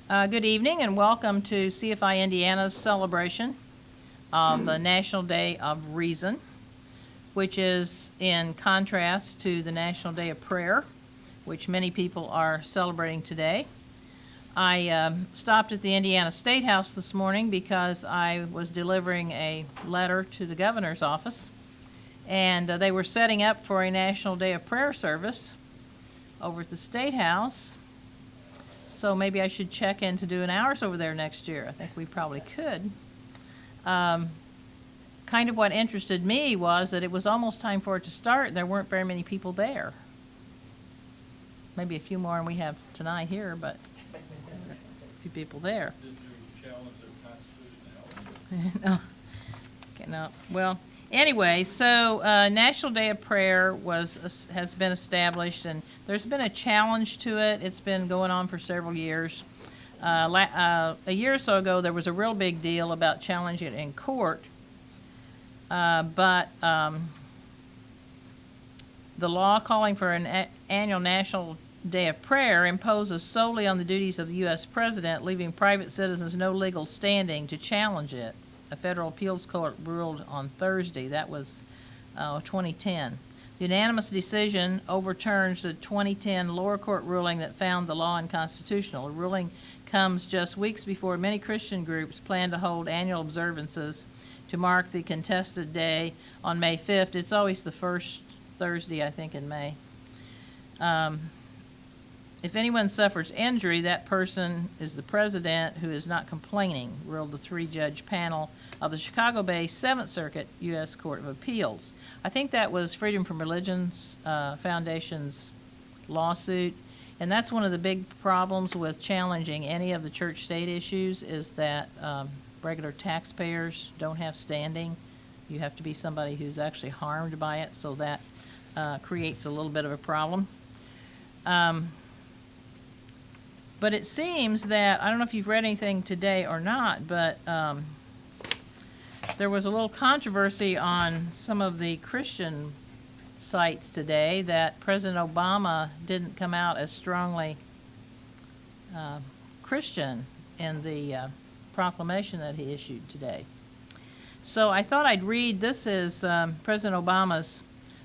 Good evening and welcome to CFI Indiana's celebration of the National Day of Reason, which is in contrast to the National Day of Prayer, which many people are celebrating today. I stopped at the Indiana State House this morning because I was delivering a letter to the governor's office, and they were setting up for a National Day of Prayer service over at the State House. So maybe I should check in to do an hours over there next year. I think we probably could. Kind of what interested me was that it was almost time for it to start, and there weren't very many people there. Maybe a few more than we have tonight here, but a few people there. Did you challenge their constitutionality? Okay, no. Well, anyway, so National Day of Prayer has been established, and there's been a challenge to it. It's been going on for several years. A year or so ago, there was a real big deal about challenging it in court, but the law calling for an annual National Day of Prayer imposes solely on the duties of the U.S. President, leaving private citizens no legal standing to challenge it. A federal appeals court ruled on Thursday. That was 2010. The unanimous decision overturns the 2010 lower court ruling that found the law unconstitutional. The ruling comes just weeks before many Christian groups plan to hold annual observances to mark the contested day on May 5th. It's always the first Thursday, I think, in May. If anyone suffers injury, that person is the president who is not complaining, ruled the three-judge panel of the Chicago-based Seventh Circuit U.S. Court of Appeals. I think that was Freedom from Religion's Foundation's lawsuit, and that's one of the big problems with challenging any of the church-state issues is that regular taxpayers don't have standing. You have to be somebody who's actually harmed by it, so that creates a little bit of a problem. But it seems that, I don't know if you've read anything today or not, but there was a little controversy on some of the Christian sites today that President Obama didn't come out as strongly Christian in the proclamation that he issued today. So I thought I'd read, this is President Obama's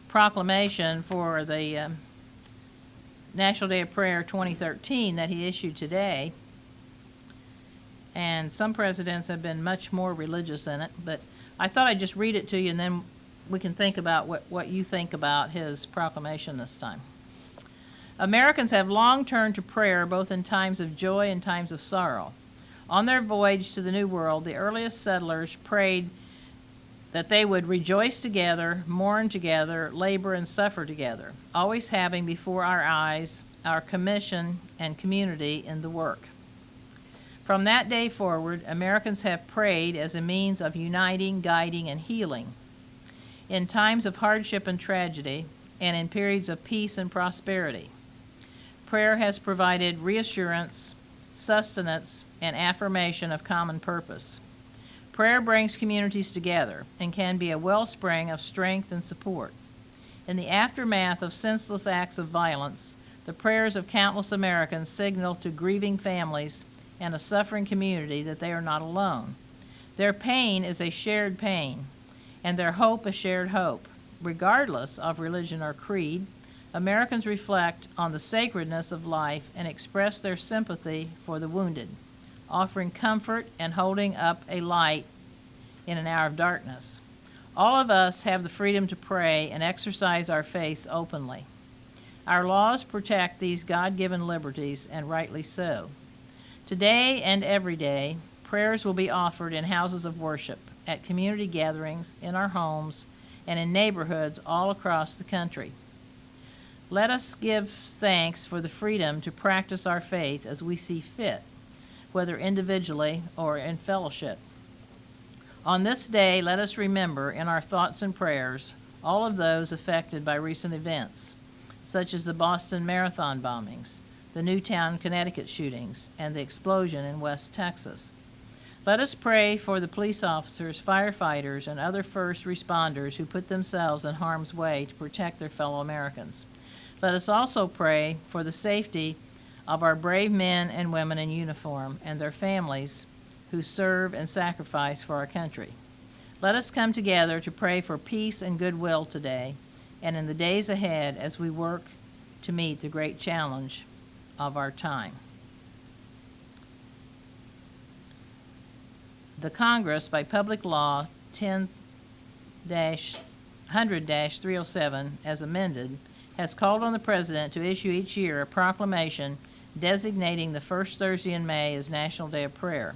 proclamation for the National Day of Prayer 2013 that he issued today. And some presidents have been much more religious in it, but I thought I'd just read it to you and then we can think about what you think about his proclamation this time. Americans have long turned to prayer both in times of joy and times of sorrow. On their voyage to the New World, the earliest settlers prayed that they would rejoice together, mourn together, labor and suffer together, always having before our eyes our commission and community in the work. From that day forward, Americans have prayed as a means of uniting, guiding, and healing. In times of hardship and tragedy, and in periods of peace and prosperity, prayer has provided reassurance, sustenance, and affirmation of common purpose. Prayer brings communities together and can be a wellspring of strength and support. In the aftermath of senseless acts of violence, the prayers of countless Americans signal to grieving families and a suffering community that they are not alone. Their pain is a shared pain, and their hope a shared hope. Regardless of religion or creed, Americans reflect on the sacredness of life and express their sympathy for the wounded, offering comfort and holding up a light in an hour of darkness. All of us have the freedom to pray and exercise our faith openly. Our laws protect these God-given liberties, and rightly so. Today and every day, prayers will be offered in houses of worship, at community gatherings, in our homes, and in neighborhoods all across the country. Let us give thanks for the freedom to practice our faith as we see fit, whether individually or in fellowship. On this day, let us remember in our thoughts and prayers all of those affected by recent events, such as the Boston Marathon bombings, the Newtown, Connecticut shootings, and the explosion in West Texas. Let us pray for the police officers, firefighters, and other first responders who put themselves in harm's way to protect their fellow Americans. Let us also pray for the safety of our brave men and women in uniform and their families who serve and sacrifice for our country. Let us come together to pray for peace and goodwill today and in the days ahead as we work to meet the great challenge of our time. The Congress, by Public Law 10-100-307, as amended, has called on the President to issue each year a proclamation designating the first Thursday in May as National Day of Prayer.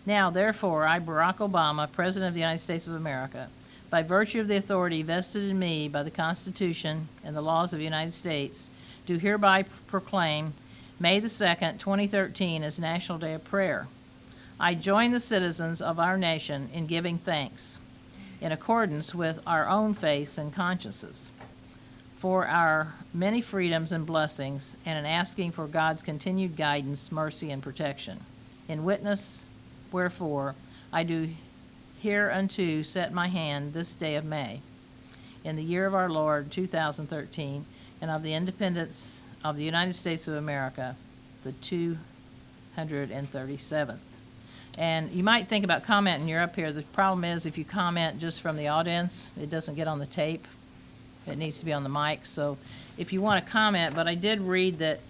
Now, therefore, I, Barack Obama, President of the United States of America, by virtue of the authority vested in me by the Constitution and the laws of the United States, do hereby proclaim May the 2nd, 2013, as National Day of Prayer. I join the citizens of our nation in giving thanks, in accordance with our own faiths and consciences, for our many freedoms and blessings, and in asking for God's continued guidance, mercy, and protection. In witness wherefore, I do hereunto set my hand this day of May, in the year of our Lord 2013, and of the independence of the United States of America, the 237th. And you might think about commenting, you're up here. The problem is if you comment just from the audience, it doesn't get on the tape. It needs to be on the mic. So if you want to comment, but I did read that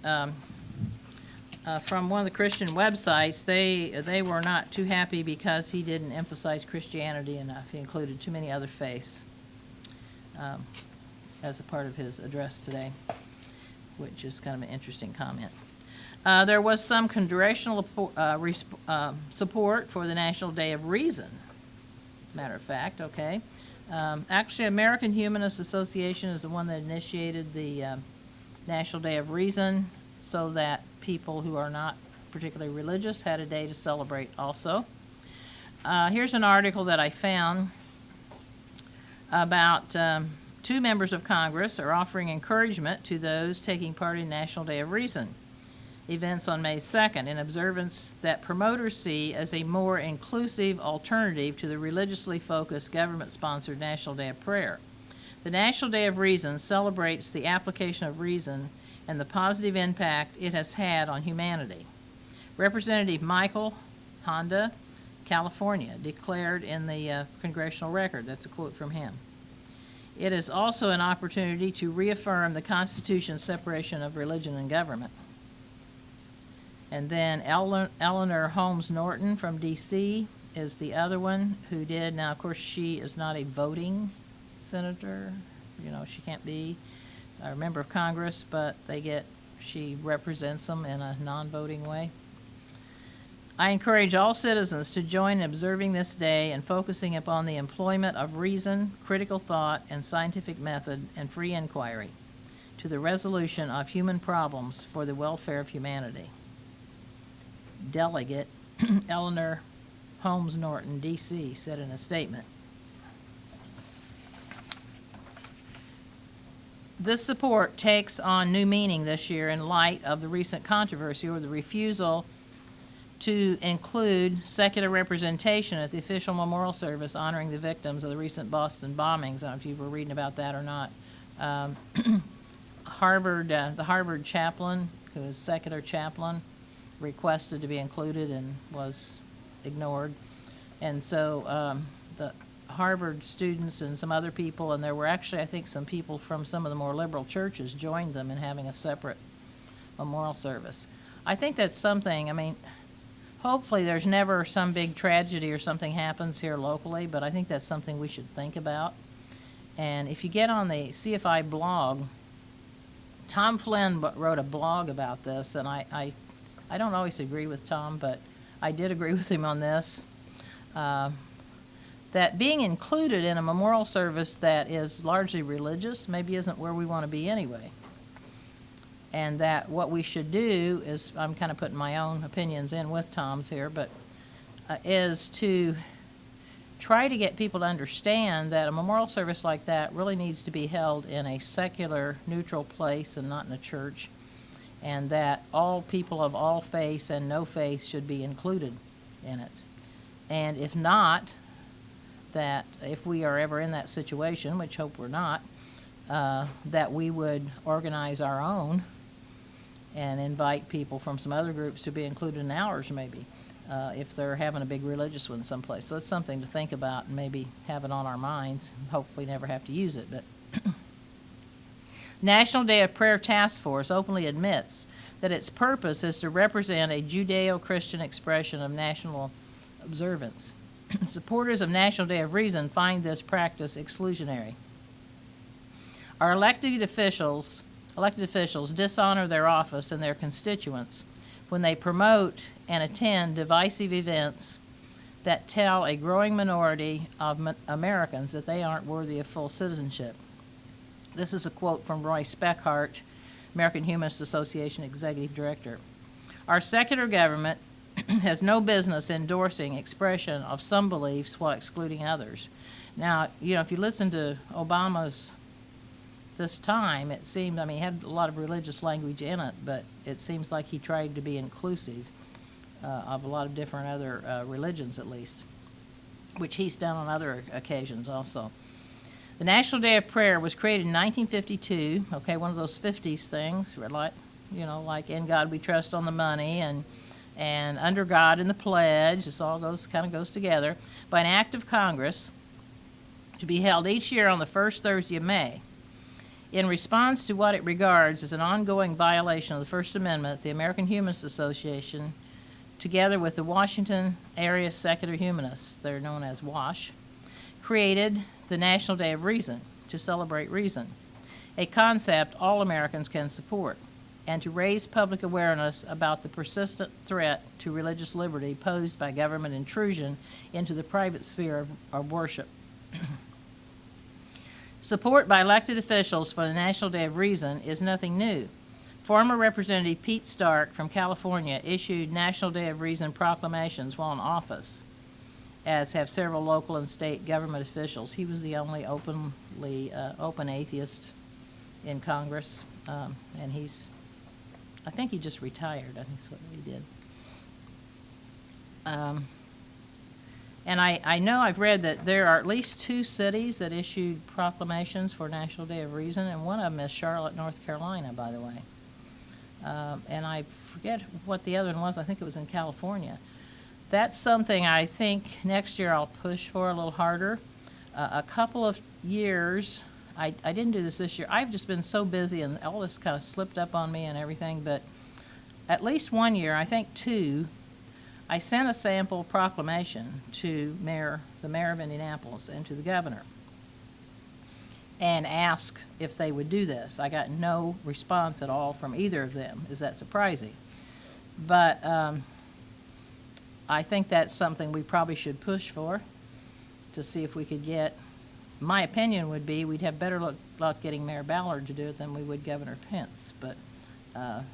from one of the Christian websites, they were not too happy because he didn't emphasize Christianity enough. He included too many other faiths as a part of his address today, which is kind of an interesting comment. There was some congressional support for the National Day of Reason, matter of fact, okay. Actually, American Humanist Association is the one that initiated the National Day of Reason so that people who are not particularly religious had a day to celebrate also. Here's an article that I found about two members of Congress are offering encouragement to those taking part in National Day of Reason events on May 2nd, in observance that promoters see as a more inclusive alternative to the religiously focused government-sponsored National Day of Prayer. The National Day of Reason celebrates the application of reason and the positive impact it has had on humanity. Representative Michael Honda, California, declared in the Congressional Record. That's a quote from him. It is also an opportunity to reaffirm the Constitution's separation of religion and government. And then Eleanor Holmes Norton from D.C. is the other one who did. Now, of course, she is not a voting senator. You know, she can't be a member of Congress, but she represents them in a non-voting way. I encourage all citizens to join in observing this day and focusing upon the employment of reason, critical thought, and scientific method and free inquiry to the resolution of human problems for the welfare of humanity. Delegate Eleanor Holmes Norton, D.C., said in a statement. This support takes on new meaning this year in light of the recent controversy over the refusal to include secular representation at the official memorial service honoring the victims of the recent Boston bombings. I don't know if you were reading about that or not. The Harvard chaplain, who is secular chaplain, requested to be included and was ignored. And so the Harvard students and some other people, and there were actually, I think, some people from some of the more liberal churches joined them in having a separate memorial service. I think that's something, I mean, hopefully there's never some big tragedy or something happens here locally, but I think that's something we should think about. And if you get on the CFI blog, Tom Flynn wrote a blog about this, and I don't always agree with Tom, but I did agree with him on this, that being included in a memorial service that is largely religious maybe isn't where we want to be anyway. And that what we should do is, I'm kind of putting my own opinions in with Tom's here, but is to try to get people to understand that a memorial service like that really needs to be held in a secular, neutral place and not in a church, and that all people of all faiths and no faith should be included in it. And if not, that if we are ever in that situation, which hope we're not, that we would organize our own and invite people from some other groups to be included in ours maybe, if they're having a big religious one someplace. So it's something to think about and maybe have it on our minds. Hopefully never have to use it. But National Day of Prayer Task Force openly admits that its purpose is to represent a Judeo-Christian expression of national observance. Supporters of National Day of Reason find this practice exclusionary. Our elected officials dishonor their office and their constituents when they promote and attend divisive events that tell a growing minority of Americans that they aren't worthy of full citizenship. This is a quote from Roy Speckhart, American Humanist Association Executive Director. Our secular government has no business endorsing expression of some beliefs while excluding others. Now, if you listen to Obama's this time, it seemed, he had a lot of religious language in it, but it seems like he tried to be inclusive of a lot of different other religions, at least, which he's done on other occasions also. The National Day of Prayer was created in 1952, one of those 50s things, like In God We Trust on the money, and Under God in the Pledge. This all kind of goes together, by an act of Congress to be held each year on the first Thursday of May. In response to what it regards as an ongoing violation of the First Amendment, the American Humanist Association, together with the Washington Area Secular Humanists, they're known as WASH, created the National Day of Reason to celebrate reason, a concept all Americans can support, and to raise public awareness about the persistent threat to religious liberty posed by government intrusion into the private sphere of worship. Support by elected officials for the National Day of Reason is nothing new. Former Representative Pete Stark from California issued National Day of Reason proclamations while in office, as have several local and state government officials. He was the only open atheist in Congress, and I think he just retired. I think that's what he did. And I know I've read that there are at least 2 cities that issued proclamations for National Day of Reason, and one of them is Charlotte, North Carolina, by the way. And I forget what the other one was. I think it was in California. That's something I think next year I'll push for a little harder. A couple of years, I didn't do this year. I've just been so busy, and all this kind of slipped up on me and everything, but at least one year, I think 2, I sent a sample proclamation to the mayor of Indianapolis and to the governor and asked if they would do this. I got no response at all from either of them. Is that surprising? But I think that's something we probably should push for to see if we could get. My opinion would be we'd have better luck getting Mayor Ballard to do it than we would Governor Pence, but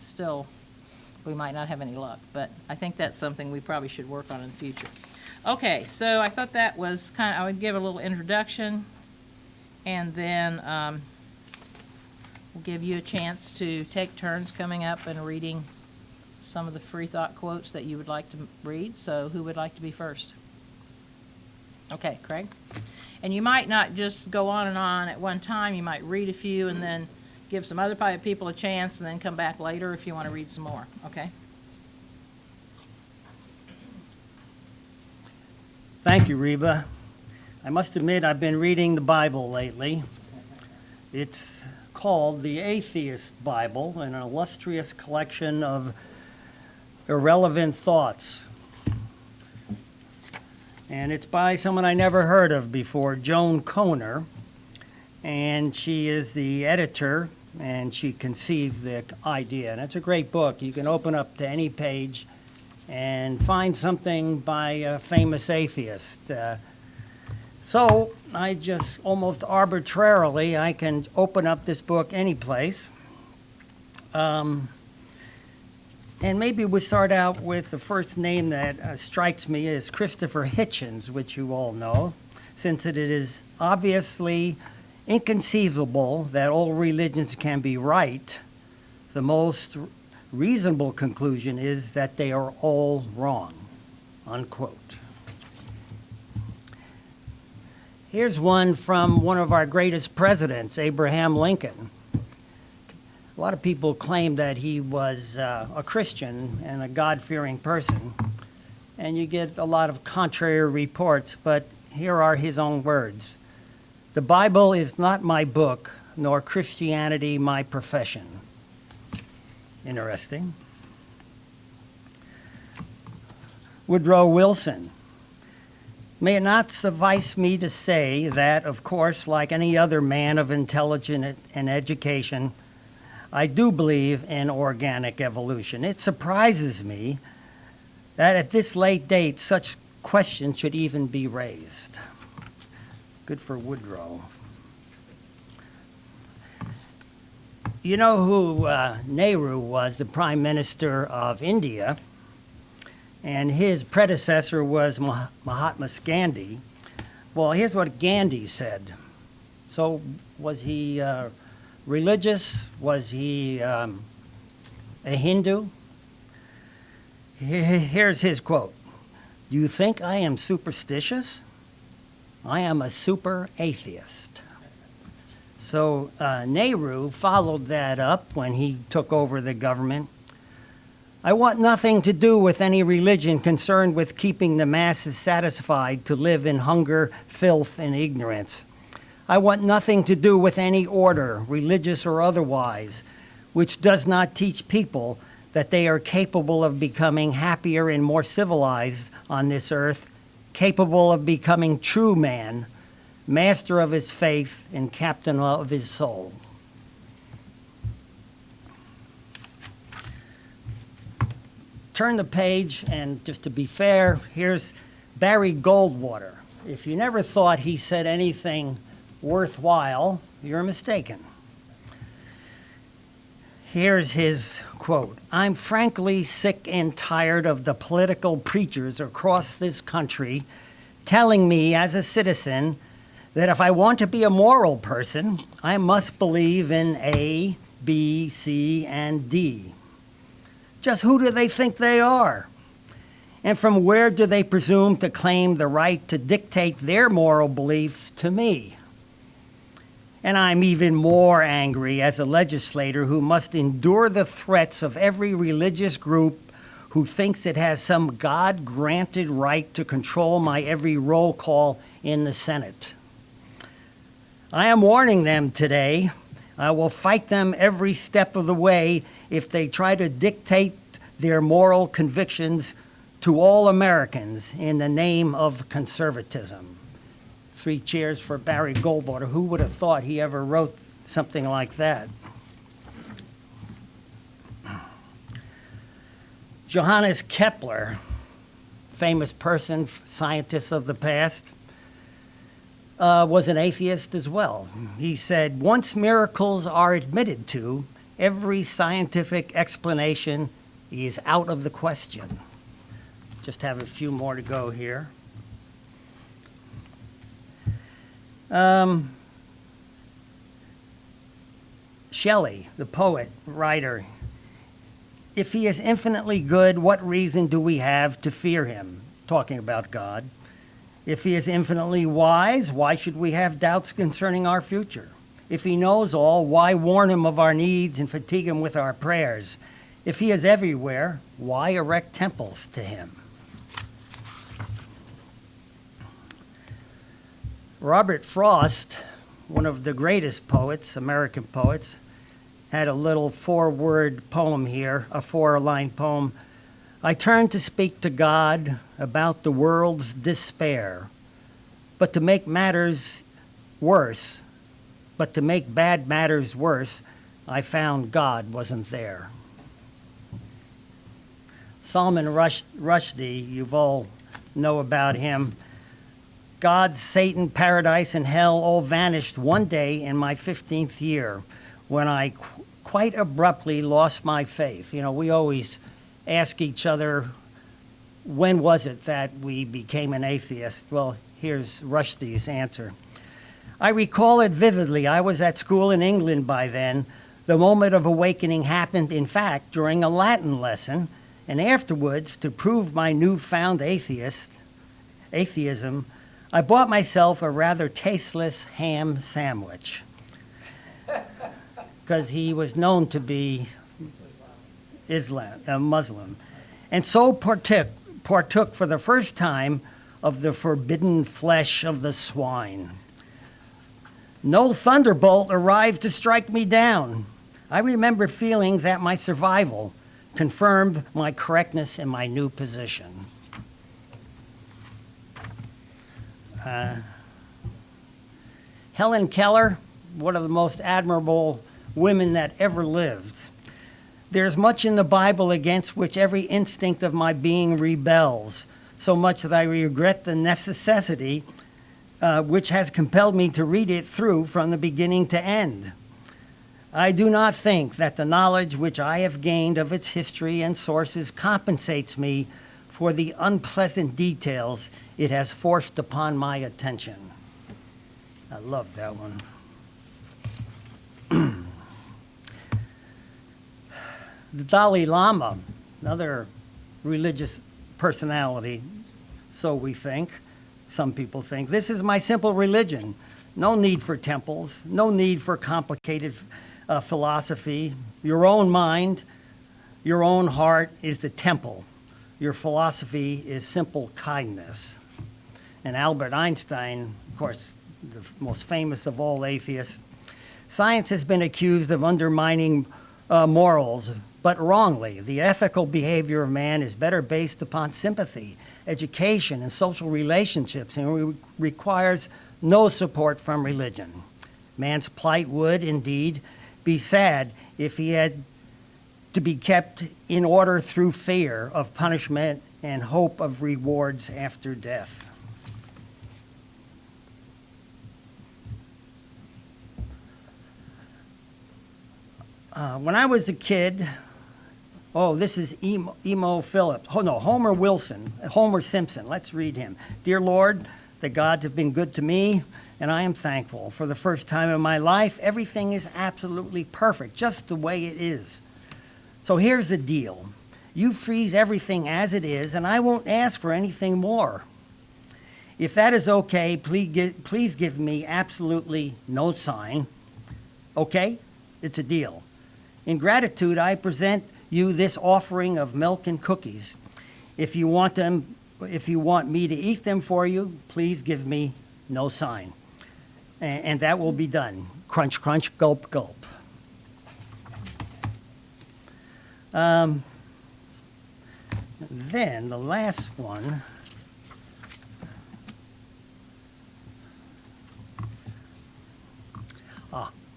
still, we might not have any luck. But I think that's something we probably should work on in the future. Okay, so I thought that was I would give a little introduction, and then we'll give you a chance to take turns coming up and reading some of the Freethought quotes that you would like to read. So who would like to be first? Okay, Craig. And you might not just go on and on at one time. You might read a few and then give some other people a chance, and then come back later if you want to read some more. Okay? Thank you, Reba. I must admit I've been reading the Bible lately. It's called the Atheist Bible, an illustrious collection of irrelevant thoughts. And it's by someone I never heard of before, Joan Koner. And she is the editor, and she conceived the idea. And it's a great book. You can open up to any page and find something by a famous atheist. So I just almost arbitrarily, I can open up this book any place. And maybe we start out with the first name that strikes me is Christopher Hitchens, which you all know, since it is obviously inconceivable that all religions can be right. The most reasonable conclusion is that they are all wrong, unquote. Here's one from one of our greatest presidents, Abraham Lincoln. A lot of people claim that he was a Christian and a God-fearing person, and you get a lot of contrary reports, but here are his own words. "The Bible is not my book, nor Christianity my profession." Interesting. Woodrow Wilson. "May it not suffice me to say that, of course, like any other man of intelligence and education, I do believe in organic evolution. It surprises me that at this late date such questions should even be raised." Good for Woodrow. You know who Nehru was, the Prime Minister of India, and his predecessor was Mahatma Gandhi. Well, here's what Gandhi said. So was he religious? Was he a Hindu? Here's his quote. "Do you think I am superstitious? I am a super atheist." So Nehru followed that up when he took over the government. "I want nothing to do with any religion concerned with keeping the masses satisfied to live in hunger, filth, and ignorance. I want nothing to do with any order, religious or otherwise, which does not teach people that they are capable of becoming happier and more civilized on this earth, capable of becoming true man, master of his faith and captain of his soul." Turn the page, and just to be fair, here's Barry Goldwater. If you never thought he said anything worthwhile, you're mistaken. Here's his quote. "I'm frankly sick and tired of the political preachers across this country telling me as a citizen that if I want to be a moral person, I must believe in A, B, C, and D. Just who do they think they are? And from where do they presume to claim the right to dictate their moral beliefs to me? And I'm even more angry as a legislator who must endure the threats of every religious group who thinks it has some God-granted right to control my every roll call in the Senate. I am warning them today. I will fight them every step of the way if they try to dictate their moral convictions to all Americans in the name of conservatism." 3 cheers for Barry Goldwater. Who would have thought he ever wrote something like that? Johannes Kepler, famous person, scientist of the past, was an atheist as well. He said, "Once miracles are admitted to, every scientific explanation is out of the question." Just have a few more to go here. Shelley, the poet, writer, "If he is infinitely good, what reason do we have to fear him?" Talking about God. "If he is infinitely wise, why should we have doubts concerning our future? If he knows all, why warn him of our needs and fatigue him with our prayers? If he is everywhere, why erect temples to him?" Robert Frost, one of the greatest poets, American poets, had a little 4-word poem here, a 4-line poem. "I turn to speak to God about the world's despair, but to make matters worse, but to make bad matters worse, I found God wasn't there." Salman Rushdie, you've all know about him. "God, Satan, paradise, and hell all vanished one day in my 15th year when I quite abruptly lost my faith." You know, we always ask each other, when was it that we became an atheist? Well, here's Rushdie's answer. "I recall it vividly. I was at school in England by then. The moment of awakening happened, in fact, during a Latin lesson, and afterwards, to prove my newfound atheism, I bought myself a rather tasteless ham sandwich." because he was known to be Muslim, and so partook for the first time of the forbidden flesh of the swine. No thunderbolt arrived to strike me down. I remember feeling that my survival confirmed my correctness in my new position. Helen Keller, one of the most admirable women that ever lived. There's much in the Bible against which every instinct of my being rebels, so much that I regret the necessity which has compelled me to read it through from the beginning to end. I do not think that the knowledge which I have gained of its history and sources compensates me for the unpleasant details it has forced upon my attention. I love that one. The Dalai Lama, another religious personality, so we think, some people think. This is my simple religion. No need for temples, no need for complicated philosophy. Your own mind, your own heart is the temple. Your philosophy is simple kindness. And Albert Einstein, of course, the most famous of all atheists, science has been accused of undermining morals, but wrongly. The ethical behavior of man is better based upon sympathy, education, and social relationships, and requires no support from religion. Man's plight would, indeed, be sad if he had to be kept in order through fear of punishment and hope of rewards after death. When I was a kid, this is Emo Phillips. Oh, no, Homer Simpson. Let's read him. Dear Lord, the gods have been good to me, and I am thankful. For the first time in my life, everything is absolutely perfect, just the way it is. So here's the deal. You freeze everything as it is, and I won't ask for anything more. If that is okay, please give me absolutely no sign. Okay? It's a deal. In gratitude, I present you this offering of milk and cookies. If you want me to eat them for you, please give me no sign. And that will be done. Crunch, crunch, gulp, gulp. Then the last one.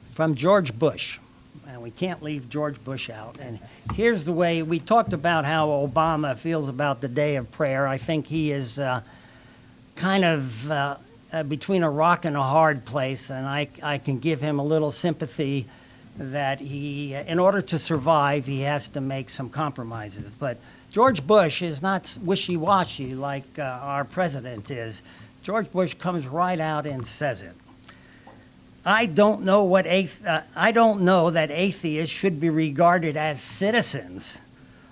From George Bush. And we can't leave George Bush out. And here's the way we talked about how Obama feels about the day of prayer. I think he is kind of between a rock and a hard place, and I can give him a little sympathy that he, in order to survive, he has to make some compromises. But George Bush is not wishy-washy like our president is. George Bush comes right out and says it. I don't know that atheists should be regarded as citizens,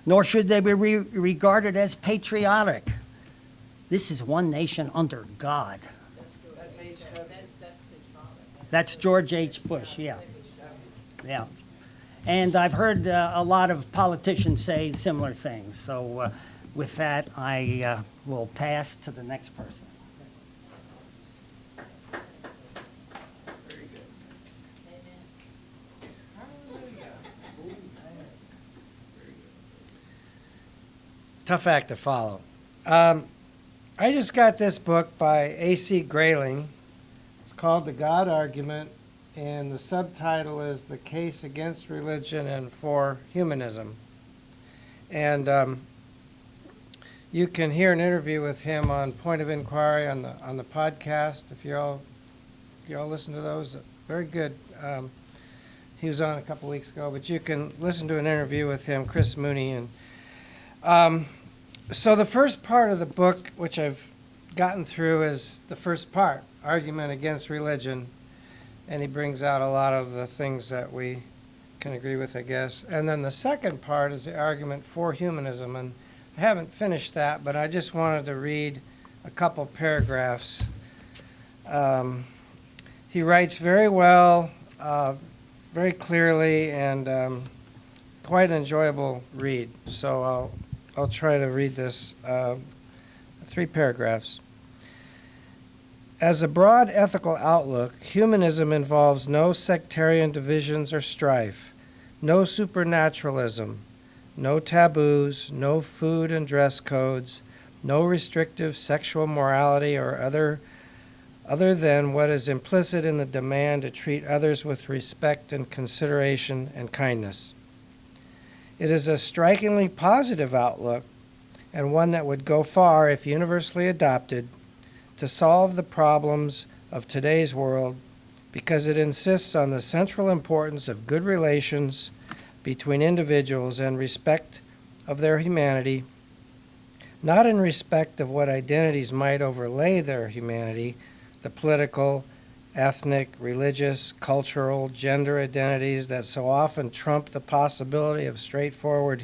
nor should they be regarded as patriotic. This is one nation under God. That's George H. Bush, yeah. Yeah. And I've heard a lot of politicians say similar things. So with that, I will pass to the next person. Tough act to follow. I just got this book by A.C. Grayling. It's called The God Argument, and the subtitle is The Case Against Religion and for Humanism. And you can hear an interview with him on Point of Inquiry on the podcast. If you all listen to those, very good. He was on a couple weeks ago, but you can listen to an interview with him, Chris Mooney, and so the first part of the book, which I've gotten through, is the first part, Argument Against Religion, and he brings out a lot of the things that we can agree with, I guess. And then the second part is the Argument for Humanism, and I haven't finished that, but I just wanted to read a couple paragraphs. He writes very well, very clearly and quite an enjoyable read. So I'll try to read this 3 paragraphs. As a broad ethical outlook, humanism involves no sectarian divisions or strife, no supernaturalism, no taboos, no food and dress codes, no restrictive sexual morality or other than what is implicit in the demand to treat others with respect and consideration and kindness. It is a strikingly positive outlook, and one that would go far, if universally adopted, to solve the problems of today's world, because it insists on the central importance of good relations between individuals and respect of their humanity, not in respect of what identities might overlay their humanity, the political, ethnic, religious, cultural, gender identities that so often trump the possibility of straightforward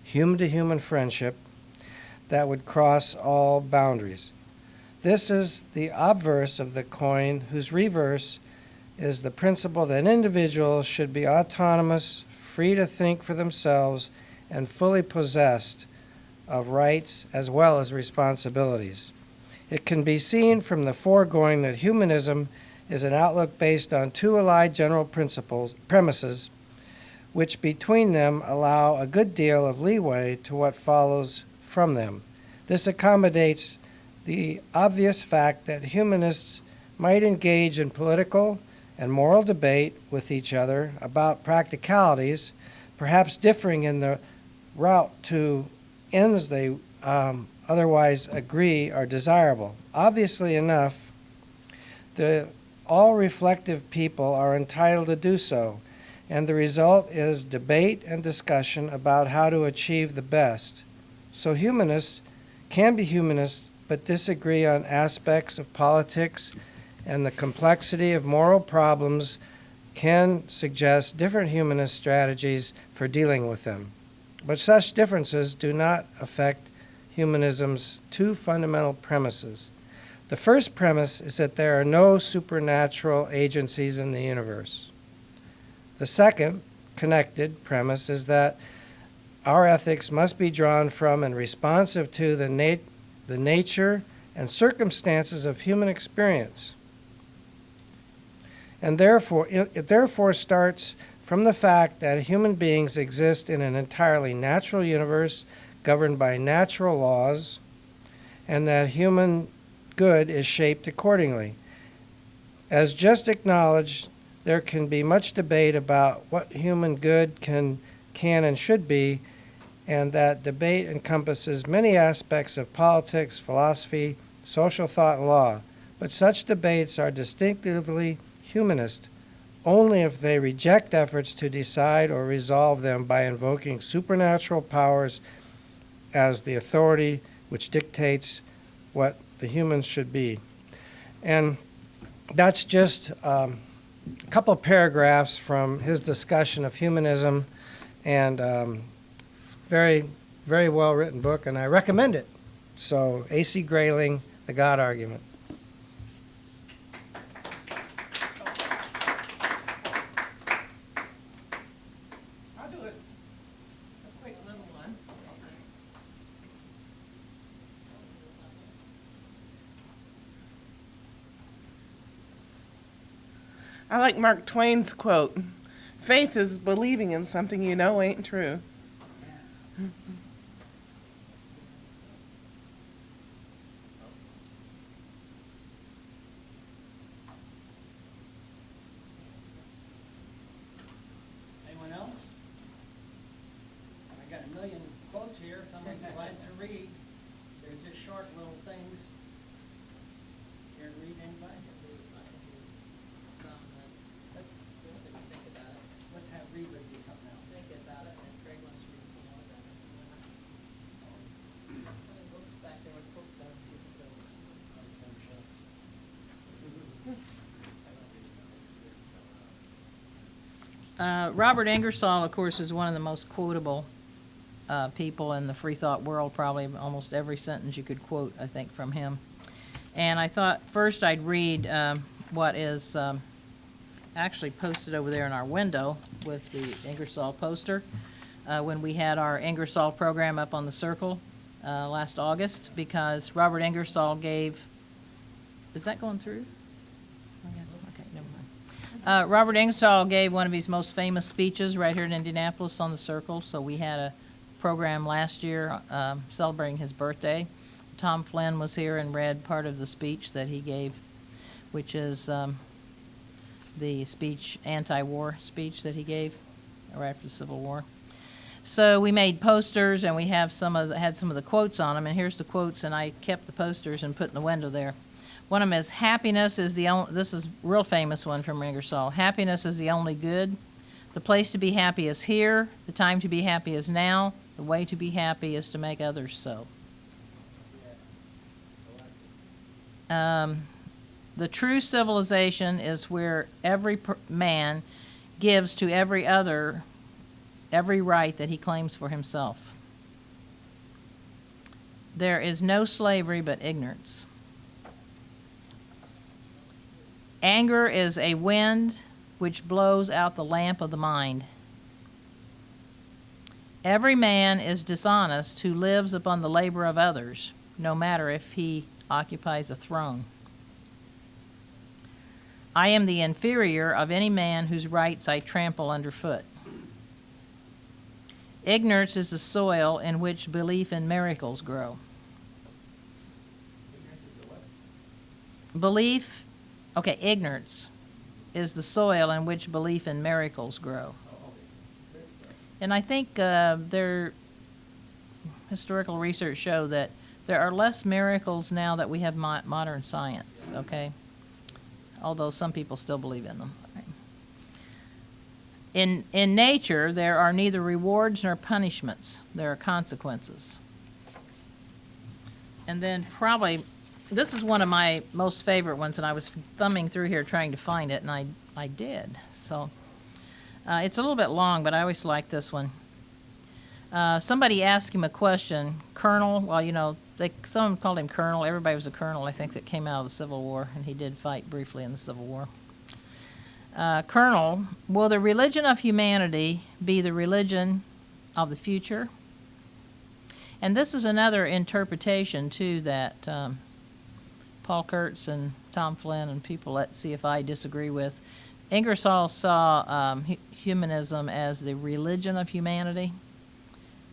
human-to-human friendship that would cross all boundaries. This is the obverse of the coin, whose reverse is the principle that individuals should be autonomous, free to think for themselves, and fully possessed of rights as well as responsibilities. It can be seen from the foregoing that humanism is an outlook based on 2 allied general premises, which between them allow a good deal of leeway to what follows from them. This accommodates the obvious fact that humanists might engage in political and moral debate with each other about practicalities, perhaps differing in the route to ends they otherwise agree are desirable. Obviously enough, the all-reflective people are entitled to do so, and the result is debate and discussion about how to achieve the best. So humanists can be humanists but disagree on aspects of politics, and the complexity of moral problems can suggest different humanist strategies for dealing with them. But such differences do not affect humanism's 2 fundamental premises. The first premise is that there are no supernatural agencies in the universe. The second, connected premise is that our ethics must be drawn from and responsive to the nature and circumstances of human experience. And therefore, it therefore starts from the fact that human beings exist in an entirely natural universe governed by natural laws, and that human good is shaped accordingly. As just acknowledged, there can be much debate about what human good can and should be, and that debate encompasses many aspects of politics, philosophy, social thought, and law. But such debates are distinctively humanist only if they reject efforts to decide or resolve them by invoking supernatural powers as the authority which dictates what the humans should be. And that's just a couple of paragraphs from his discussion of humanism, and very, very well-written book, and I recommend it. So, A.C. Grayling, The God Argument. I'll do it. A quick little one. I like Mark Twain's quote, "Faith is believing in something you know ain't true." Anyone else? I got a million quotes here, some of them I like to read. They're just short little things. Care to read anybody? Let's think about it. Let's have Reba do something else. Think about it, and Craig wants to read some more of that. Books back there with quotes on Robert Ingersoll, of course, is one of the most quotable people in the Freethought world. Probably almost every sentence you could quote, I think, from him. And I thought first I'd read what is actually posted over there in our window with the Ingersoll poster when we had our Ingersoll program up on the Circle last August, because Robert Ingersoll gave, is that going through? I guess, okay, never mind. Robert Ingersoll gave one of his most famous speeches right here in Indianapolis on the Circle, so we had a program last year celebrating his birthday. Tom Flynn was here and read part of the speech that he gave, which is the speech, anti-war speech that he gave right after the Civil War. So we made posters, and we have had some of the quotes on them, and here's the quotes, and I kept the posters and put in the window there. One of them is, happiness is the only, this is a real famous one from Ingersoll, happiness is the only good. The place to be happy is here. The time to be happy is now. The way to be happy is to make others so. The true civilization is where every man gives to every other every right that he claims for himself. There is no slavery but ignorance. Anger is a wind which blows out the lamp of the mind. Every man is dishonest who lives upon the labor of others, no matter if he occupies a throne. I am the inferior of any man whose rights I trample underfoot. Ignorance is the soil in which belief in miracles grow. Ignorance is the soil in which belief in miracles grow. And I think their historical research show that there are less miracles now that we have modern science, okay? Although some people still believe in them. In nature, there are neither rewards nor punishments. There are consequences. And then probably, this is one of my most favorite ones, and I was thumbing through here trying to find it, and I did. So it's a little bit long, but I always like this one. Somebody asked him a question, Colonel, well, you know, someone called him Colonel. Everybody was a colonel, I think, that came out of the Civil War, and he did fight briefly in the Civil War. Colonel, will the religion of humanity be the religion of the future? And this is another interpretation, too, that Paul Kurtz and Tom Flynn and people at CFI disagree with. Ingersoll saw humanism as the religion of humanity,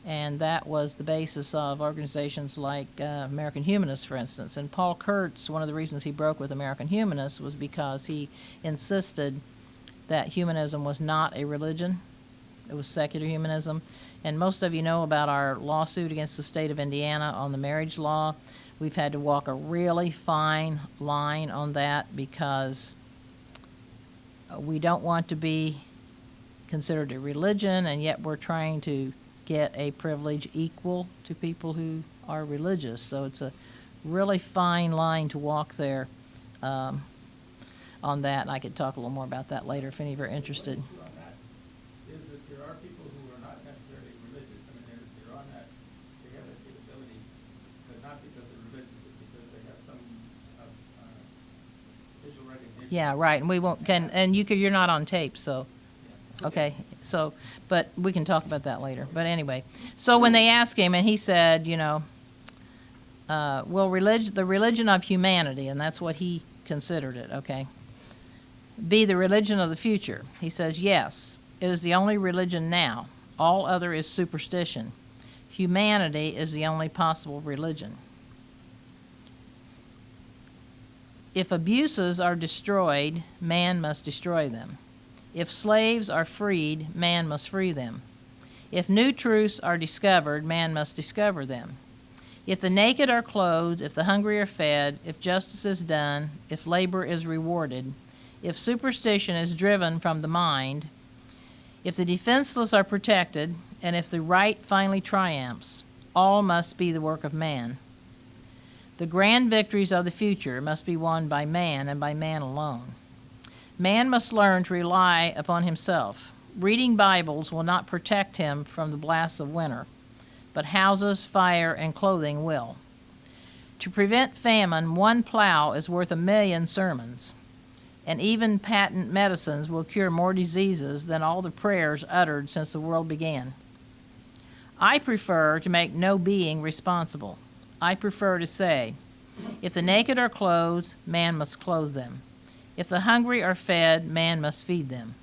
and that was the basis of organizations like American Humanists, for instance. And Paul Kurtz, one of the reasons he broke with American Humanists was because he insisted that humanism was not a religion. It was secular humanism. And most of you know about our lawsuit against the state of Indiana on the marriage law. We've had to walk a really fine line on that because we don't want to be considered a religion, and yet we're trying to get a privilege equal to people who are religious. So it's a really fine line to walk there on that, and I could talk a little more about that later if any of you are interested. On that is that there are people who are not necessarily religious. I mean, they're on that, they have that capability, but not because they're religious, but because they have some official recognition. Yeah, right, and we won't, and you're not on tape, so, okay, so, but we can talk about that later. But anyway, so when they asked him, and he said, you know, will the religion of humanity, and that's what he considered it, okay, be the religion of the future? He says, yes, it is the only religion now. All other is superstition. Humanity is the only possible religion. If abuses are destroyed, man must destroy them. If slaves are freed, man must free them. If new truths are discovered, man must discover them. If the naked are clothed, if the hungry are fed, if justice is done, if labor is rewarded, if superstition is driven from the mind, if the defenseless are protected, and if the right finally triumphs, all must be the work of man. The grand victories of the future must be won by man and by man alone. Man must learn to rely upon himself. Reading Bibles will not protect him from the blasts of winter, but houses, fire, and clothing will. To prevent famine, one plow is worth 1,000,000 sermons. and even patent medicines will cure more diseases than all the prayers uttered since the world began. I prefer to make no being responsible. I prefer to say, if the naked are clothed, man must clothe them. If the hungry are fed, man must feed them.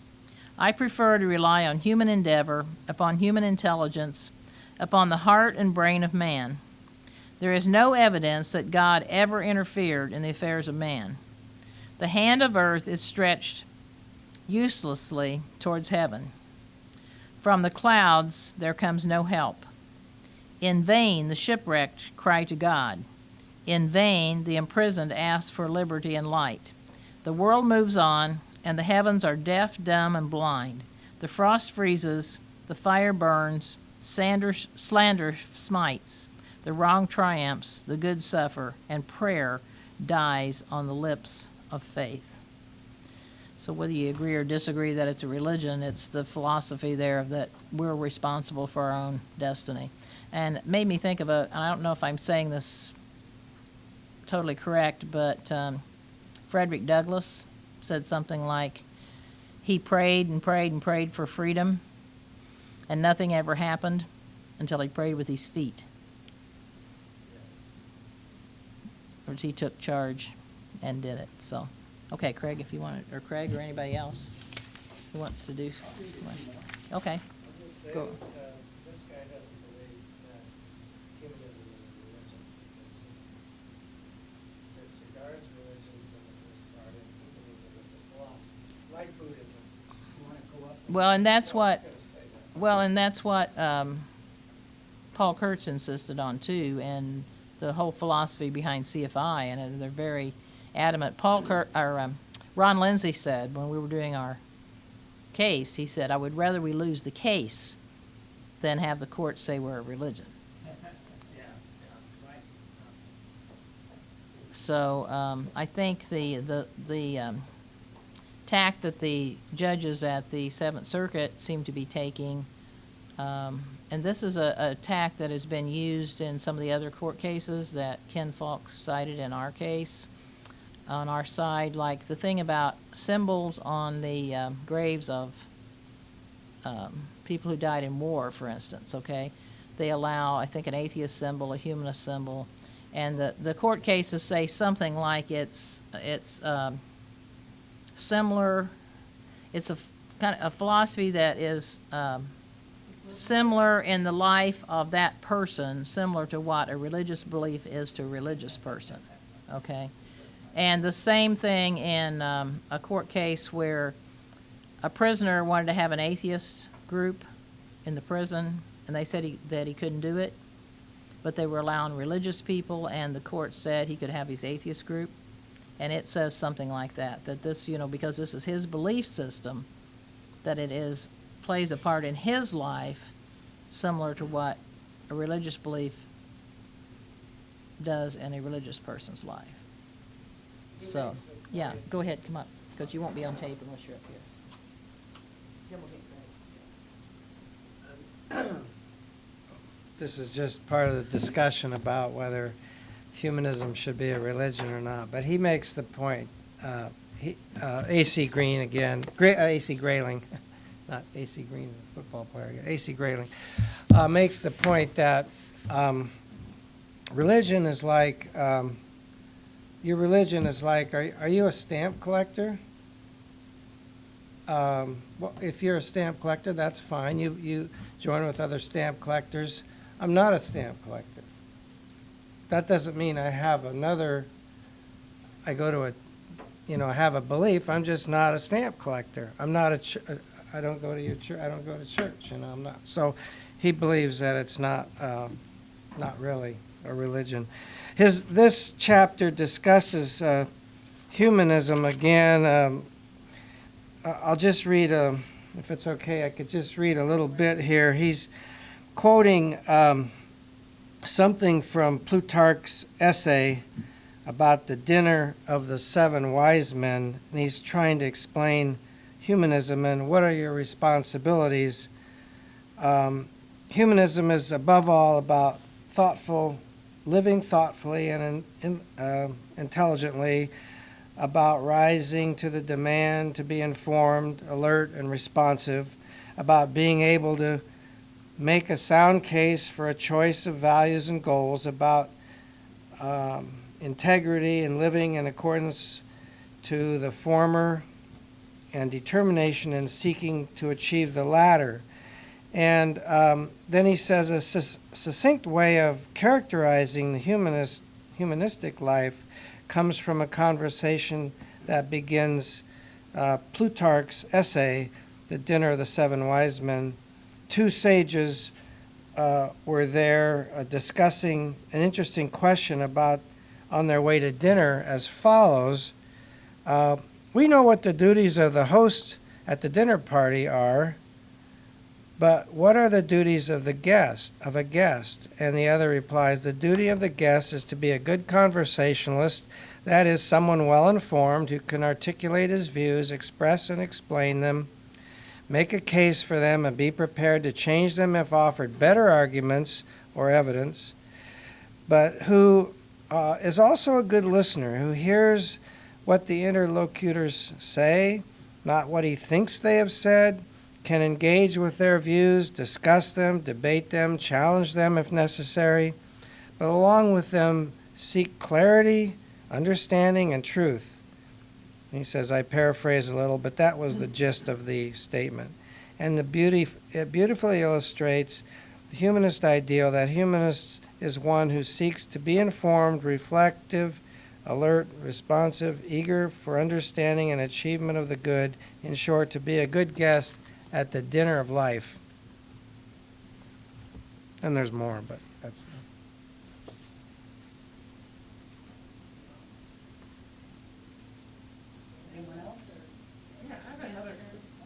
I prefer to rely on human endeavor, upon human intelligence, upon the heart and brain of man. There is no evidence that God ever interfered in the affairs of man. The hand of earth is stretched uselessly towards heaven. From the clouds there comes no help. In vain the shipwrecked cry to God. In vain the imprisoned ask for liberty and light. The world moves on, and the heavens are deaf, dumb, and blind. The frost freezes, the fire burns, slander smites, the wrong triumphs, the good suffer, and prayer dies on the lips of faith. So whether you agree or disagree that it's a religion, it's the philosophy there that we're responsible for our own destiny. And it made me think of I don't know if I'm saying this totally correct, but Frederick Douglass said something like, he prayed and prayed and prayed for freedom, and nothing ever happened until he prayed with his feet. Or he took charge and did it. So, okay, Craig, if you want to, or Craig or anybody else who wants to do. Okay. I'll just say Go. that this guy doesn't believe that humanism is a religion. He disregards religions in the first part, and humanism is a philosophy, like Buddhism. You want to go up? Well, and that's No, what, I'm gonna say that. well, and that's what Paul Kurtz insisted on too, and the whole philosophy behind CFI, and they're very adamant. Ron Lindsay said when we were doing our case, he said, I would rather we lose the case than have the court say we're a religion. So I think the tack that the judges at the Seventh Circuit seem to be taking, and this is a tack that has been used in some of the other court cases that Ken Falk cited in our case, on our side, like the thing about symbols on the graves of people who died in war, for instance, okay? They allow, I think, an atheist symbol, a humanist symbol, and the court cases say something like it's similar, it's a kind of a philosophy that is similar in the life of that person, similar to what a religious belief is to a religious person, okay? And the same thing in a court case where a prisoner wanted to have an atheist group in the prison, and they said that he couldn't do it, but they were allowing religious people, and the court said he could have his atheist group. And it says something like that this, because this is his belief system, that it plays a part in his life similar to what a religious belief does in a religious person's life. So, yeah, go ahead, come up, because you won't be on tape unless you're up here. This is just part of the discussion about whether humanism should be a religion or not. But he makes the point, A.C. Green again, A.C. Grayling, not A.C. Green, the football player, A.C. Grayling, makes the point that religion is like, your religion is like, are you a stamp collector? Well, if you're a stamp collector, that's fine. You join with other stamp collectors. I'm not a stamp collector. That doesn't mean I have I have a belief. I'm just not a stamp collector. I'm not I don't go to your church. I don't go to church. I'm not. So he believes that it's not really a religion. This chapter discusses humanism again. I'll just read, if it's okay, I could just read a little bit here. He's quoting something from Plutarch's essay about the dinner of the 7 wise men, and he's trying to explain humanism and what are your responsibilities. Humanism is above all about living thoughtfully and intelligently, about rising to the demand to be informed, alert, and responsive, about being able to make a sound case for a choice of values and goals, about integrity and living in accordance to the former, and determination in seeking to achieve the latter. And then he says a succinct way of characterizing the humanistic life comes from a conversation that begins Plutarch's essay, The Dinner of the Seven Wise Men. Two sages were there discussing an interesting question about on their way to dinner as follows. We know what the duties of the host at the dinner party are, but what are the duties of a guest? And the other replies, the duty of the guest is to be a good conversationalist, that is, someone well informed who can articulate his views, express and explain them, make a case for them, and be prepared to change them if offered better arguments or evidence, but who is also a good listener, who hears what the interlocutors say, not what he thinks they have said, can engage with their views, discuss them, debate them, challenge them if necessary, but along with them seek clarity, understanding, and truth. And he says, I paraphrase a little, but that was the gist of the statement. And it beautifully illustrates the humanist ideal that humanist is one who seeks to be informed, reflective, alert, responsive, eager for understanding and achievement of the good, in short, to be a good guest at the dinner of life. And there's more, but that's... Anyone else, or? Yeah, I have another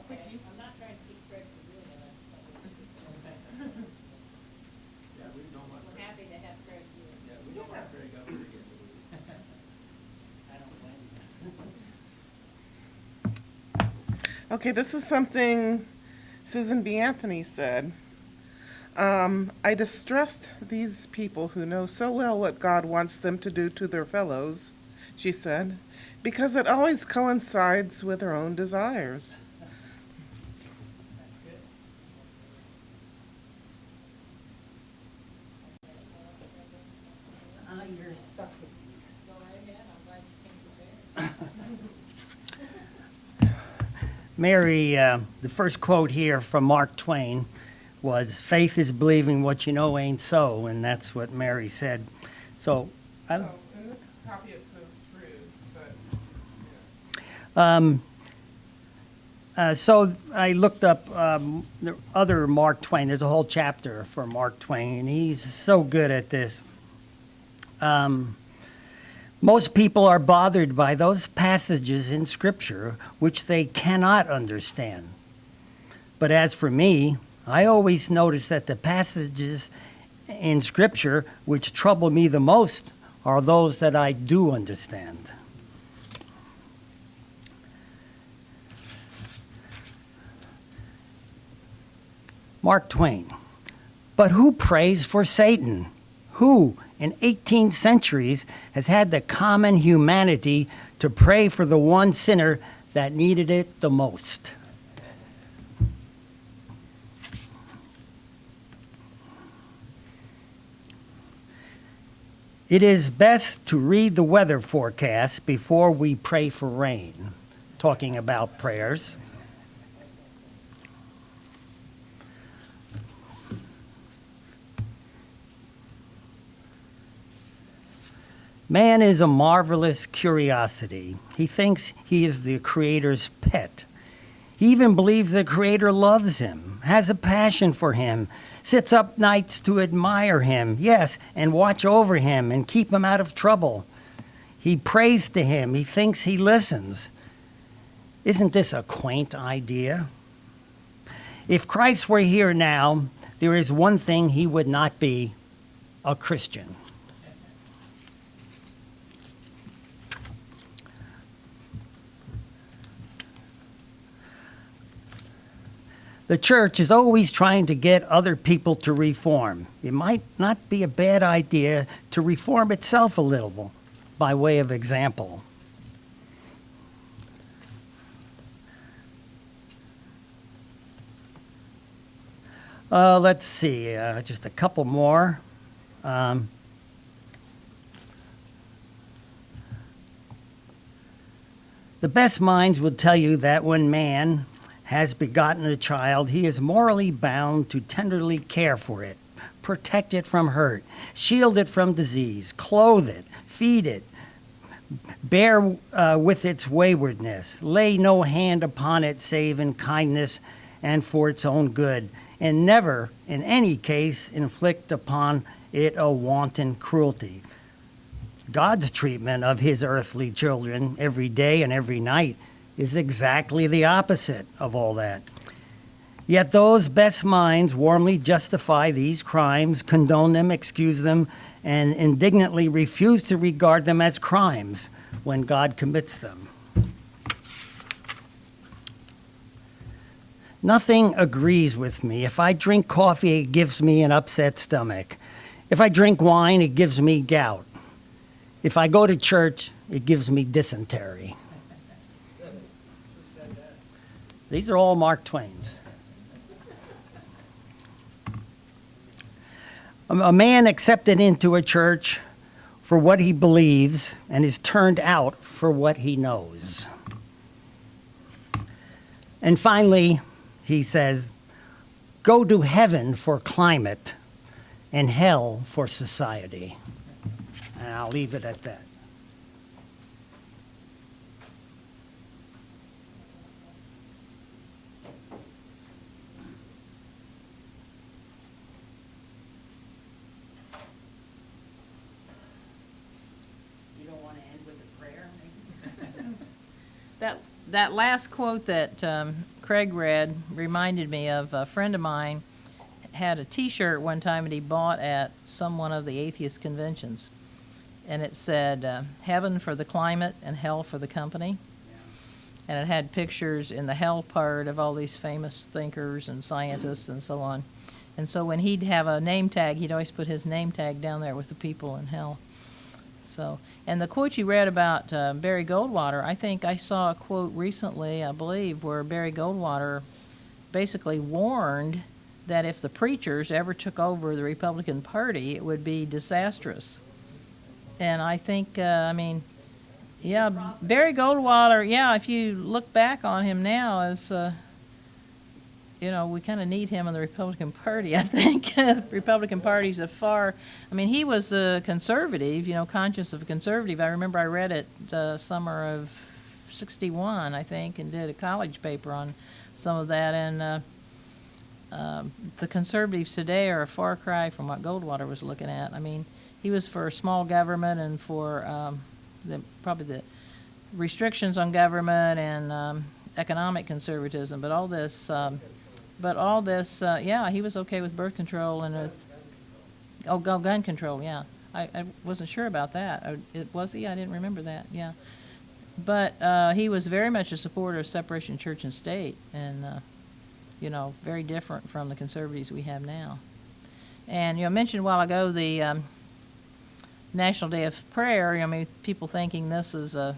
quickie. I'm not trying to keep Craig from doing it. Yeah, we don't want, We're happy to have Craig do it. yeah, we don't want Craig up here again. I don't blame you. Okay, this is something Susan B. Anthony said. I distrust these people who know so well what God wants them to do to their fellows, she said, because it always coincides with their own desires. You're stuck with me. Go right ahead, I'm glad you came prepared. Mary, the first quote here from Mark Twain was, faith is believing what you know ain't so, and that's what Mary said. So, In this copy it says true, but so I looked up the other Mark Twain. There's a whole chapter for Mark Twain, and he's so good at this. Most people are bothered by those passages in Scripture which they cannot understand. But as for me, I always notice that the passages in Scripture which trouble me the most are those that I do understand. Mark Twain. But who prays for Satan? Who, in 18 centuries, has had the common humanity to pray for the one sinner that needed it the most? It is best to read the weather forecast before we pray for rain, talking about prayers. Man is a marvelous curiosity. He thinks he is the Creator's pet. He even believes the Creator loves him, has a passion for him, sits up nights to admire him, yes, and watch over him and keep him out of trouble. He prays to him. He thinks he listens. Isn't this a quaint idea? If Christ were here now, there is one thing he would not be: a Christian. The church is always trying to get other people to reform. It might not be a bad idea to reform itself a little by way of example. Let's see, just a couple more. Um, The best minds will tell you that when man has begotten a child, he is morally bound to tenderly care for it, protect it from hurt, shield it from disease, clothe it, feed it, bear with its waywardness, lay no hand upon it save in kindness and for its own good, and never, in any case, inflict upon it a wanton cruelty. God's treatment of his earthly children every day and every night is exactly the opposite of all that. Yet those best minds warmly justify these crimes, condone them, excuse them, and indignantly refuse to regard them as crimes when God commits them. Nothing agrees with me. If I drink coffee, it gives me an upset stomach. If I drink wine, it gives me gout. If I go to church, it gives me dysentery. These are all Mark Twain's. A man accepted into a church for what he believes and is turned out for what he knows. And finally, he says, go to heaven for climate and hell for society. And I'll leave it at that. You don't want to end with a prayer, maybe? That last quote that Craig read reminded me of a friend of mine had a T-shirt one time that he bought at one of the atheist conventions. And it said, heaven for the climate and hell for the company. And it had pictures in the hell part of all these famous thinkers and scientists and so on. And so when he'd have a name tag, he'd always put his name tag down there with the people in hell. So, and the quote you read about Barry Goldwater, I think I saw a quote recently, I believe, where Barry Goldwater basically warned that if the preachers ever took over the Republican Party, it would be disastrous. And I think, Barry Goldwater, if you look back on him now as, we kind of need him in the Republican Party, I think. Republican Party's he was a conservative, conscious of a conservative. I remember I read it summer of '61, I think, and did a college paper on some of that. And the conservatives today are a far cry from what Goldwater was looking at. He was for small government and for probably the restrictions on government and economic conservatism. But all this, he was okay with birth control and with gun control. Yeah, I wasn't sure about that. Was he? I didn't remember that. Yeah, but he was very much a supporter of separation of church and state, and very different from the conservatives we have now. And I mentioned a while ago the National Day of Prayer. People thinking this is a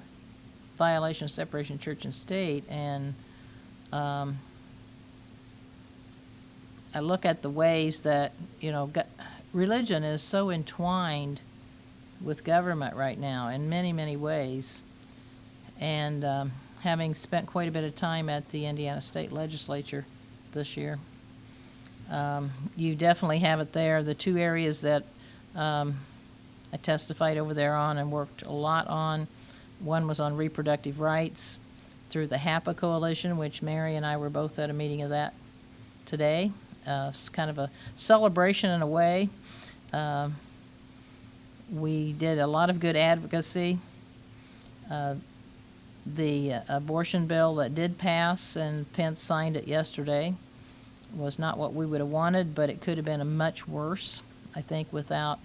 violation of separation of church and state, and I look at the ways that religion is so entwined with government right now in many, many ways. And having spent quite a bit of time at the Indiana State Legislature this year, you definitely have it there. The two areas that I testified over there on and worked a lot on, one was on reproductive rights through the HAPA Coalition, which Mary and I were both at a meeting of that today. It's kind of a celebration in a way. We did a lot of good advocacy. The abortion bill that did pass, and Pence signed it yesterday, was not what we would have wanted, but it could have been a much worse, I think, without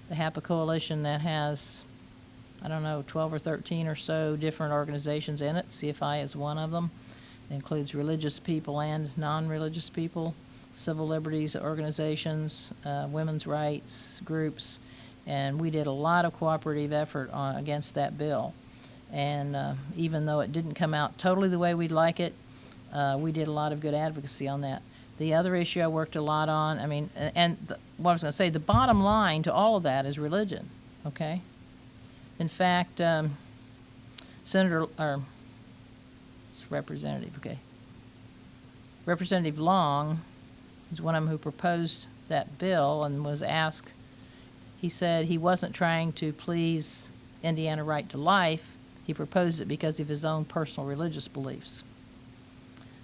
the HAPA Coalition that has, 12 or 13 or so different organizations in it. CFI is one of them. It includes religious people and non-religious people, civil liberties organizations, women's rights groups, and we did a lot of cooperative effort against that bill. And even though it didn't come out totally the way we'd like it, we did a lot of good advocacy on that. The other issue I worked a lot on, I mean, what I was going to say, the bottom line to all of that is religion, okay? In fact, Representative Long is one of them who proposed that bill and was asked, he said he wasn't trying to please Indiana right to life. He proposed it because of his own personal religious beliefs.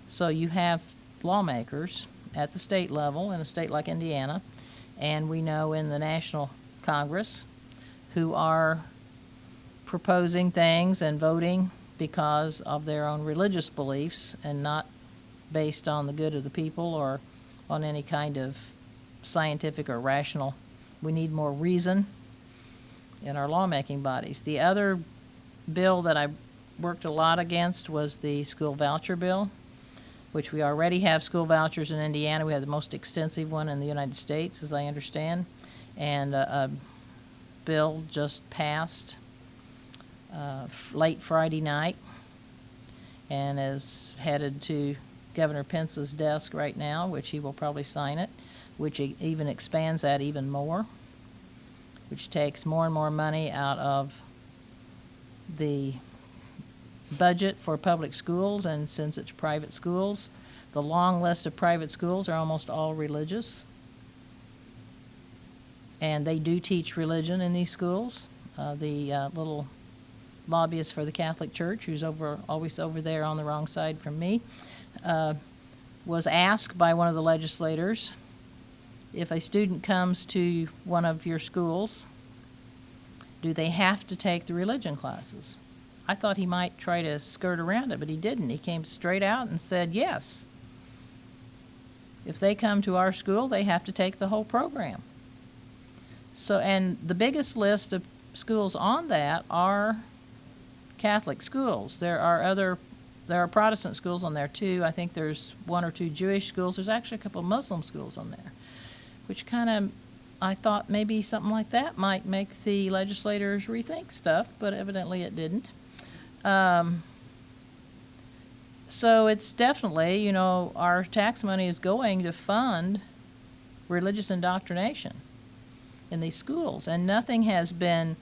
So you have lawmakers at the state level in a state like Indiana, and we know in the National Congress who are proposing things and voting because of their own religious beliefs and not based on the good of the people or on any kind of scientific or rational. We need more reason in our lawmaking bodies. The other bill that I worked a lot against was the school voucher bill, which we already have school vouchers in Indiana. We have the most extensive one in the United States, as I understand. And a bill just passed late Friday night and is headed to Governor Pence's desk right now, which he will probably sign it, which even expands that even more, which takes more and more money out of the budget for public schools, and since it's private schools, the long list of private schools are almost all religious. And they do teach religion in these schools. The little lobbyist for the Catholic Church, who's always over there on the wrong side from me, was asked by one of the legislators, if a student comes to one of your schools, do they have to take the religion classes? I thought he might try to skirt around it, but he didn't. He came straight out and said, yes. If they come to our school, they have to take the whole program. So, and the biggest list of schools on that are Catholic schools. There are Protestant schools on there too. I think there's one or two Jewish schools. There's actually a couple of Muslim schools on there, which kind of, I thought maybe something like that might make the legislators rethink stuff, but evidently it didn't. So it's definitely, our tax money is going to fund religious indoctrination in these schools, and nothing has been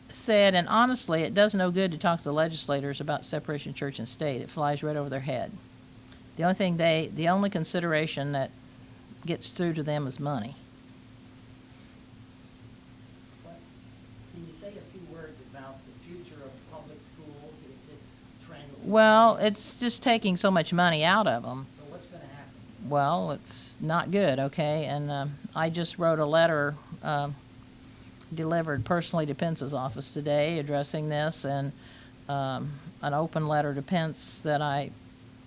said, and honestly, it does no good to talk to the legislators about separation of church and state. It flies right over their head. The only consideration that gets through to them is money. Can you say a few words about the future of public schools if this trend? Well, it's just taking so much money out of them. So what's going to happen? Well, it's not good, okay? And I just wrote a letter delivered personally to Pence's office today addressing this, and an open letter to Pence that I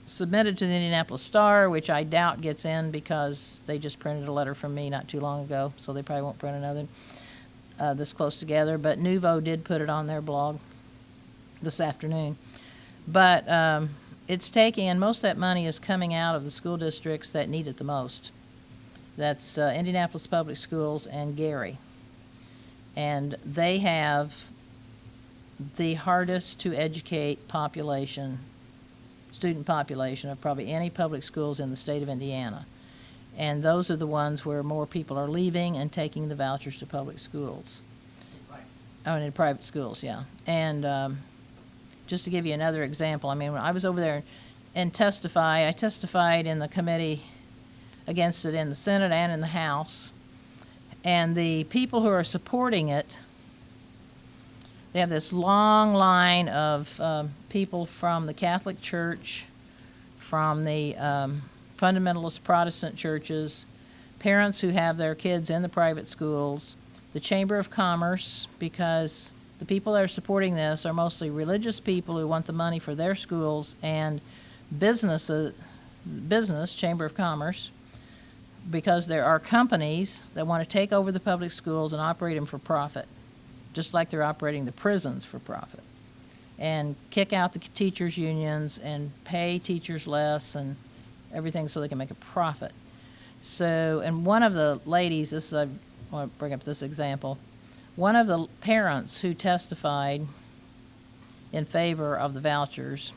submitted to the Indianapolis Star, which I doubt gets in because they just printed a letter from me not too long ago, so they probably won't print another this close together. But Nuvo did put it on their blog this afternoon. But it's taking, and most of that money is coming out of the school districts that need it the most. That's Indianapolis Public Schools and Gary. And they have the hardest to educate student population of probably any public schools in the state of Indiana. And those are the ones where more people are leaving and taking the vouchers to public schools. In private schools, yeah. And just to give you another example, I mean, when I was over there and I testified in the committee against it in the Senate and in the House. And the people who are supporting it, they have this long line of people from the Catholic Church, from the fundamentalist Protestant churches, parents who have their kids in the private schools, the Chamber of Commerce, because the people that are supporting this are mostly religious people who want the money for their schools, and business, Chamber of Commerce, because there are companies that want to take over the public schools and operate them for profit, just like they're operating the prisons for profit, and kick out the teachers' unions and pay teachers less and everything so they can make a profit. So, and one of the ladies, I want to bring up this example, one of the parents who testified in favor of the vouchers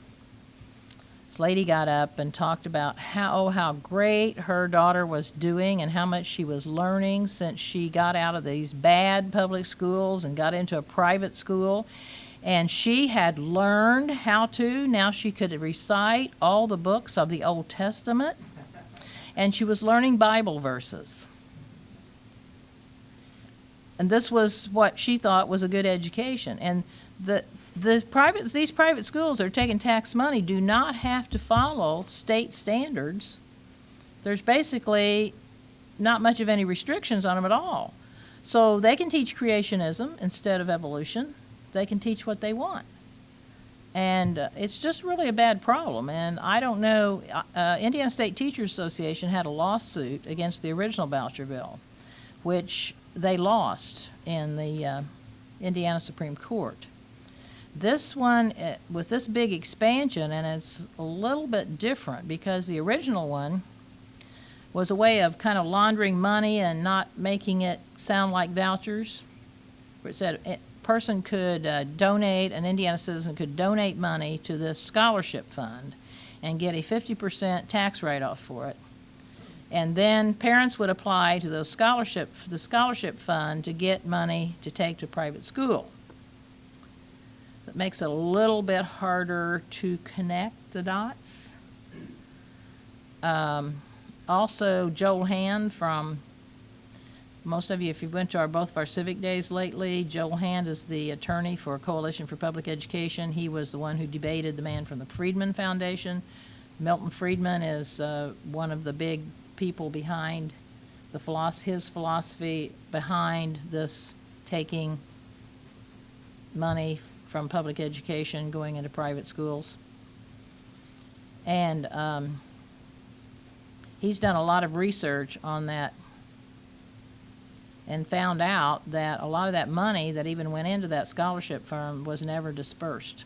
this lady got up and talked about how great her daughter was doing and how much she was learning since she got out of these bad public schools and got into a private school. And she had learned now she could recite all the books of the Old Testament, and she was learning Bible verses. And this was what she thought was a good education. And these private schools that are taking tax money do not have to follow state standards. There's basically not much of any restrictions on them at all. So they can teach creationism instead of evolution. They can teach what they want. And it's just really a bad problem. And I don't know, Indiana State Teachers Association had a lawsuit against the original voucher bill, which they lost in the Indiana Supreme Court. This one, with this big expansion, and it's a little bit different because the original one was a way of kind of laundering money and not making it sound like vouchers. It said a person could donate, an Indiana citizen could donate money to this scholarship fund and get a 50% tax write-off for it. And then parents would apply to the scholarship fund to get money to take to private school. It makes it a little bit harder to connect the dots. Also, Joel Hand from, most of you, if you went to both of our civic days lately, Joel Hand is the attorney for Coalition for Public Education. He was the one who debated the man from the Friedman Foundation. Milton Friedman is one of the big people behind his philosophy behind this taking money from public education going into private schools. And he's done a lot of research on that and found out that a lot of that money that even went into that scholarship fund was never dispersed.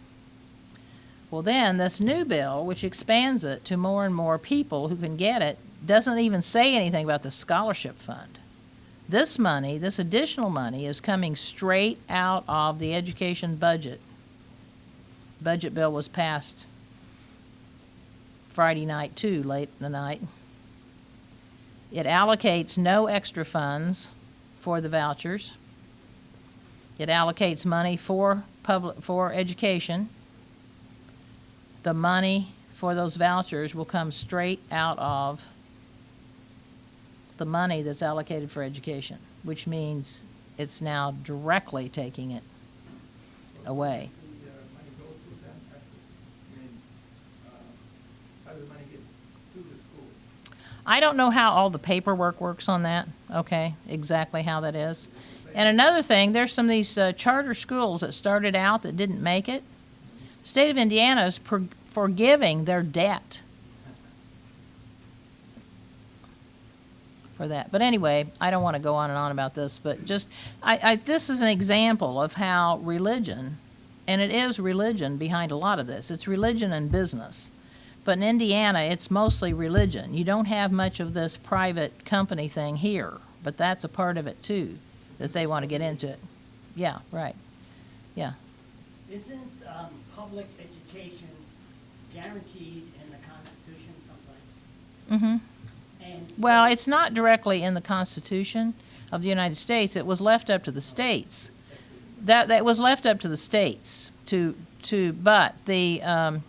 Well, then this new bill, which expands it to more and more people who can get it, doesn't even say anything about the scholarship fund. This money, this additional money, is coming straight out of the education budget. Budget bill was passed Friday night, too, late in the night. It allocates no extra funds for the vouchers. It allocates money for education. The money for those vouchers will come straight out of the money that's allocated for education, which means it's now directly taking it away. The money go to them, I mean, how does the money get to the school? I don't know how all the paperwork works on that, okay, exactly how that is. And another thing, there's some of these charter schools that started out that didn't make it. The state of Indiana is forgiving their debt for that. But anyway, I don't want to go on and on about this, but just, this is an example of how religion, and it is religion behind a lot of this. It's religion and business. But in Indiana, it's mostly religion. You don't have much of this private company thing here, but that's a part of it too, that they want to get into it. Yeah, right. Yeah. Isn't public education guaranteed in the Constitution someplace? Mm-hmm. And Well, so- it's not directly in the Constitution of the United States. It was left up to the states. That was left up to the states but the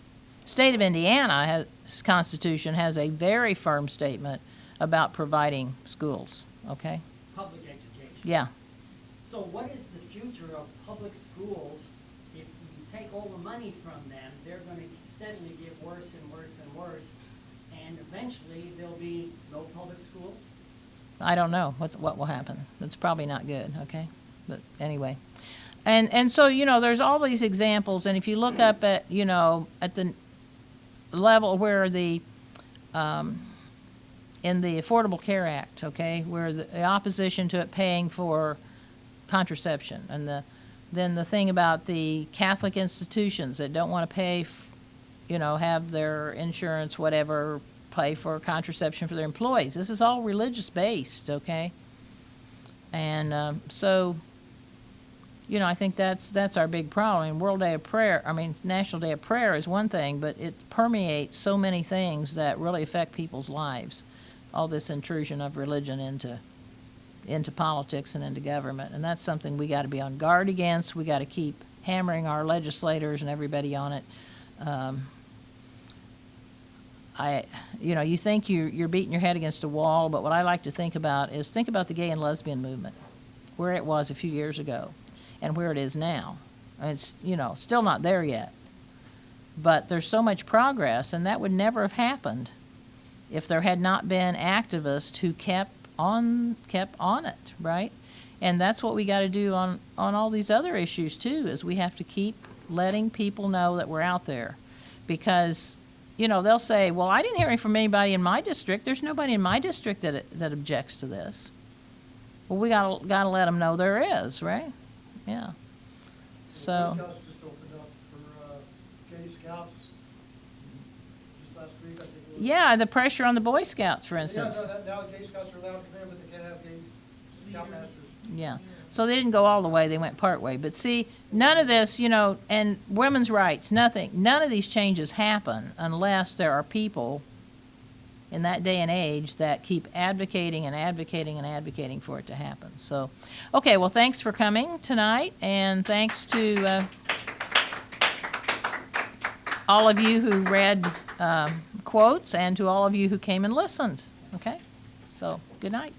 state of Indiana's Constitution has a very firm statement about providing schools, okay? public education. Yeah. So what is the future of public schools? If you take all the money from them, they're going to steadily get worse and worse and worse, and eventually there'll be no public schools? I don't know what will happen. It's probably not good, okay? But anyway. And so, there's all these examples, and if you look up at, at the level where the, in the Affordable Care Act, okay, where the opposition to it paying for contraception, and then the thing about the Catholic institutions that don't want to pay, have their insurance, whatever, pay for contraception for their employees. This is all religious based, okay? And so you know, I think that's our big problem. And National Day of Prayer is one thing, but it permeates so many things that really affect people's lives. All this intrusion of religion into politics and into government, and that's something we got to be on guard against. We got to keep hammering our legislators and everybody on it. You think you're beating your head against a wall, but what I like to think about the gay and lesbian movement, where it was a few years ago, and where it is now. And it's, still not there yet, but there's so much progress, and that would never have happened if there had not been activists who kept on it, right? And that's what we got to do on all these other issues too, is we have to keep letting people know that we're out there. Because, they'll say, well, I didn't hear anything from anybody in my district. There's nobody in my district that objects to this. Well, we got to let them know there is, right? Yeah. So. Boy Scouts just opened up for gay scouts just last week, I think it was. Yeah, the pressure on the Boy Scouts, for instance. Yeah, no, now gay scouts are allowed to come in, but they can't have gay scoutmasters. Yeah. So they didn't go all the way, they went part way. But see, none of this, and women's rights, none of these changes happen unless there are people in that day and age that keep advocating and advocating and advocating for it to happen. So, okay, well, thanks for coming tonight, and thanks to all of you who read quotes and to all of you who came and listened. Okay? So, good night.